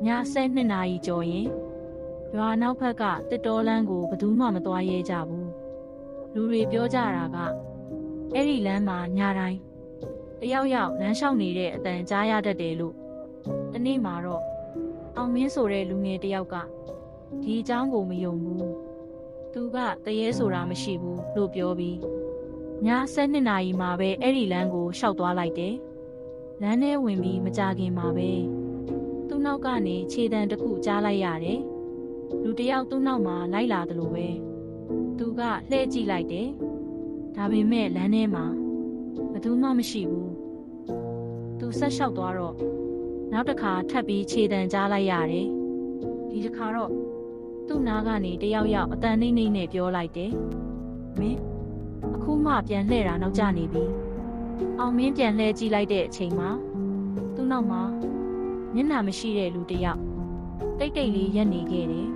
12 နာရီကျော်ရင်ရွာနောက်ဘက်ကတစ်တော်လန်းကိုဘယ်သူမှမသွားရဲကြဘူးလူတွေပြောကြတာကအဲ့ဒီလမ်းမှာညတိုင်းတယောက်ယောက်လမ်းလျှောက်နေတဲ့အတန်ကြားရတတ်တယ်လို့ဒီနေ့မှာတော့အောင်မင်းဆိုတဲ့လူငယ်တယောက်ကဒီအကြောင်းကိုမယုံဘူးသူကတရေဆိုတာမရှိဘူးလို့ပြောပြီးည12 နာရီမှာပဲအဲ့ဒီလမ်းကိုရှောက်သွားလိုက်တယ်လမ်းထဲဝင်ပြီးမကြခင်မှာပဲသူ့နောက်ကနေခြေတံတစ်ခုကြားလိုက်ရတယ်လူတယောက်သူ့နောက်မှာလိုက်လာတယ်လို့ပဲသူကလှည့်ကြည့်လိုက်တယ်ဒါပေမဲ့လမ်းထဲမှာဘယ်သူမှမရှိဘူးသူဆက်လျှောက်သွားတော့နောက်တစ်ခါထပ်ပြီးခြေတံကြားလိုက်ရတယ်ဒီတစ်ခါတော့သူ့နားကနေတယောက်ယောက်အတန်နှိမ့်နှိမ့်နဲ့ပြောလိုက်တယ်မင်းအခုမှပြန်လှည့်တာနောက်ကျနေပြီအောင်မင်းပြန်လှည့်ကြည့်လိုက်တဲ့အချိန်မှာသူ့နောက်မှာမျက်နှာမရှိတဲ့လူတယောက်တိတ်တိတ်လေးရက်နေခဲ့တယ်